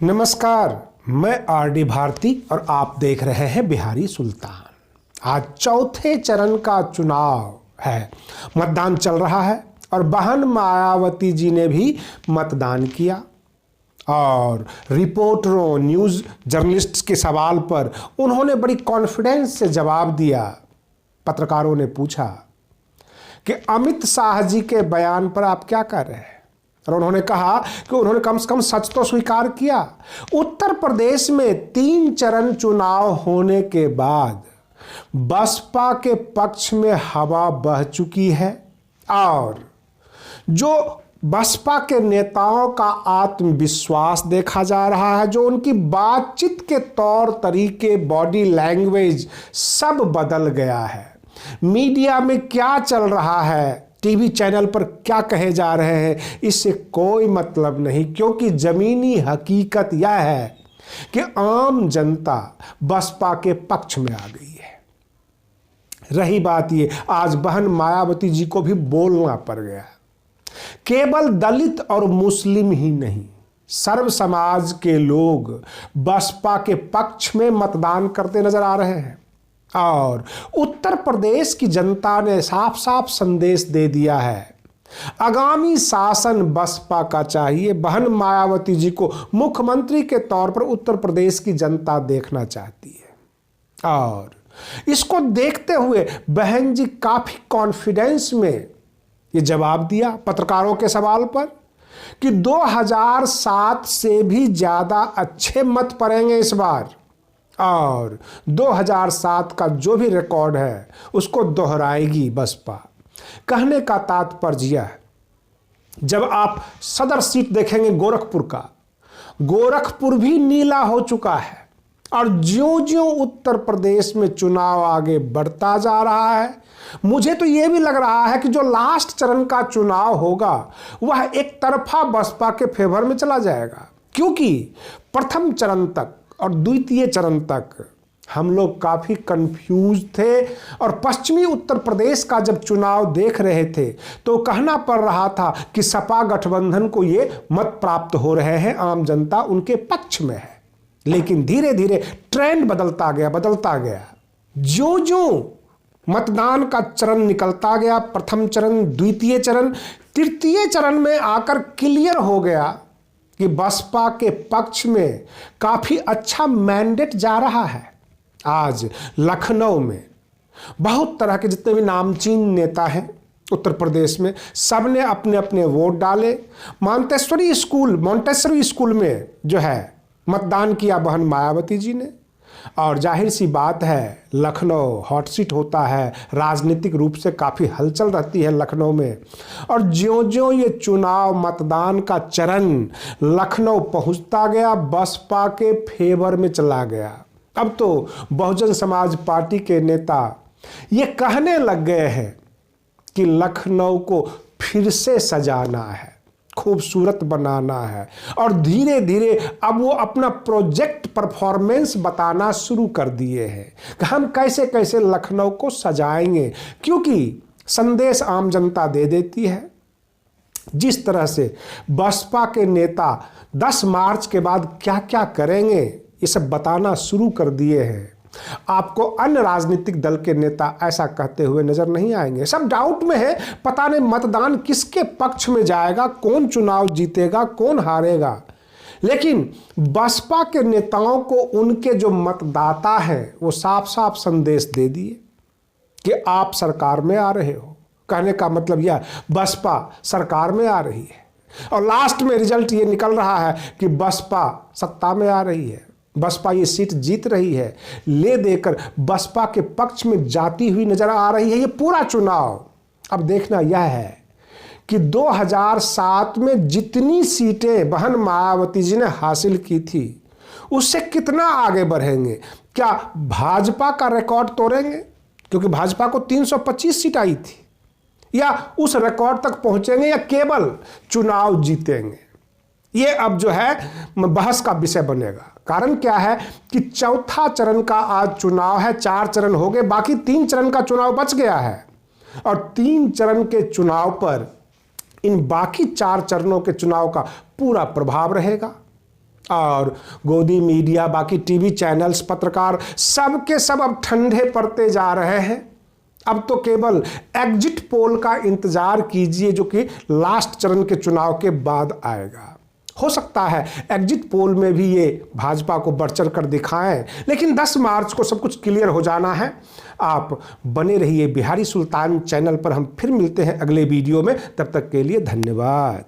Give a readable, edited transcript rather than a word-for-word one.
नमस्कार, मैं आर.डी. भारती और आप देख रहे हैं बिहारी सुल्तान। आज चौथे चरण का चुनाव है, मतदान चल रहा है और बहन मायावती जी ने भी मतदान किया और रिपोर्टरों, न्यूज़ जर्नलिस्ट्स के सवाल पर उन्होंने बड़ी कॉन्फिडेंस से जवाब दिया। पत्रकारों ने पूछा कि अमित शाह जी के बयान पर आप क्या कर रहे हैं, और उन्होंने कहा कि उन्होंने कम से कम सच तो स्वीकार किया। उत्तर प्रदेश में 3 चरण चुनाव होने के बाद बसपा के पक्ष में हवा बह चुकी है और जो बसपा के नेताओं का आत्मविश्वास देखा जा रहा है, जो उनकी बातचीत के तौर तरीके, बॉडी लैंग्वेज सब बदल गया है। मीडिया में क्या चल रहा है, टीवी चैनल पर क्या कहे जा रहे हैं, इससे कोई मतलब नहीं, क्योंकि जमीनी हकीकत यह है कि आम जनता बसपा के पक्ष में आ गई है। रही बात ये, आज बहन मायावती जी को भी बोलना पड़ गया। केवल दलित और मुस्लिम ही नहीं, सर्व समाज के लोग बसपा के पक्ष में मतदान करते नजर आ रहे हैं और उत्तर प्रदेश की जनता ने साफ साफ संदेश दे दिया है, आगामी शासन बसपा का चाहिए। बहन मायावती जी को मुख्यमंत्री के तौर पर उत्तर प्रदेश की जनता देखना चाहती है और इसको देखते हुए बहन जी काफी कॉन्फिडेंस में ये जवाब दिया पत्रकारों के सवाल पर कि 2007 से भी ज्यादा अच्छे मत पड़ेंगे इस बार और 2007 का जो भी रिकॉर्ड है उसको दोहराएगी बसपा। कहने का तात्पर्य यह है, जब आप सदर सीट देखेंगे गोरखपुर का, गोरखपुर भी नीला हो चुका है और ज्यों-ज्यों उत्तर प्रदेश में चुनाव आगे बढ़ता जा रहा है, मुझे तो यह भी लग रहा है कि जो लास्ट चरण का चुनाव होगा वह एक तरफा बसपा के फेवर में चला जाएगा, क्योंकि प्रथम चरण तक और द्वितीय चरण तक हम लोग काफ़ी कंफ्यूज थे और पश्चिमी उत्तर प्रदेश का जब चुनाव देख रहे थे तो कहना पड़ रहा था कि सपा गठबंधन को ये मत प्राप्त हो रहे हैं, आम जनता उनके पक्ष में है। लेकिन धीरे धीरे ट्रेंड बदलता गया। जो मतदान का चरण निकलता गया, प्रथम चरण, द्वितीय चरण, तृतीय चरण में आकर क्लियर हो गया कि बसपा के पक्ष में काफी अच्छा मैंडेट जा रहा है। आज लखनऊ में बहुत तरह के जितने भी नामचीन नेता हैं उत्तर प्रदेश में, सबने अपने अपने वोट डाले। मोंटेसरी स्कूल में जो है मतदान किया बहन मायावती जी ने और जाहिर सी बात है लखनऊ हॉट सीट होता है, राजनीतिक रूप से काफ़ी हलचल रहती है लखनऊ में। और ज्यों-ज्यों ये चुनाव मतदान का चरण लखनऊ पहुंचता गया, बसपा के फेवर में चला गया। अब तो बहुजन समाज पार्टी के नेता ये कहने लग गए हैं कि लखनऊ को फिर से सजाना है, खूबसूरत बनाना है और धीरे धीरे अब वो अपना प्रोजेक्ट परफॉर्मेंस बताना शुरू कर दिए हैं कि हम कैसे कैसे लखनऊ को सजाएंगे, क्योंकि संदेश आम जनता दे देती है। जिस तरह से बसपा के नेता 10 मार्च के बाद क्या क्या करेंगे ये सब बताना शुरू कर दिए हैं, आपको अन्य राजनीतिक दल के नेता ऐसा कहते हुए नजर नहीं आएंगे। सब डाउट में है, पता नहीं मतदान किसके पक्ष में जाएगा, कौन चुनाव जीतेगा, कौन हारेगा। लेकिन बसपा के नेताओं को उनके जो मतदाता हैं वो साफ साफ संदेश दे दिए कि आप सरकार में आ रहे हो। कहने का मतलब यह, बसपा सरकार में आ रही है और लास्ट में रिजल्ट ये निकल रहा है कि बसपा सत्ता में आ रही है, बसपा ये सीट जीत रही है, ले देकर बसपा के पक्ष में जाती हुई नजर आ रही है ये पूरा चुनाव। अब देखना यह है कि 2007 में जितनी सीटें बहन मायावती जी ने हासिल की थी उससे कितना आगे बढ़ेंगे। क्या भाजपा का रिकॉर्ड तोड़ेंगे, क्योंकि भाजपा को 325 सीट आई थी, या उस रिकॉर्ड तक पहुंचेंगे या केवल चुनाव जीतेंगे। ये अब जो है बहस का विषय बनेगा। कारण क्या है कि चौथा चरण का आज चुनाव है, 4 चरण हो गए, बाकी 3 चरण का चुनाव बच गया है और 3 चरण के चुनाव पर इन बाकी 4 चरणों के चुनाव का पूरा प्रभाव रहेगा और गोदी मीडिया, बाकी टीवी चैनल्स, पत्रकार सब के सब अब ठंडे पड़ते जा रहे हैं। अब तो केवल एग्जिट पोल का इंतजार कीजिए, जो कि लास्ट चरण के चुनाव के बाद आएगा। हो सकता है एग्जिट पोल में भी ये भाजपा को बढ़ चढ़ कर दिखाएं, लेकिन 10 मार्च को सब कुछ क्लियर हो जाना है। आप बने रहिए बिहारी सुल्तान चैनल पर। हम फिर मिलते हैं अगले वीडियो में, तब तक के लिए धन्यवाद।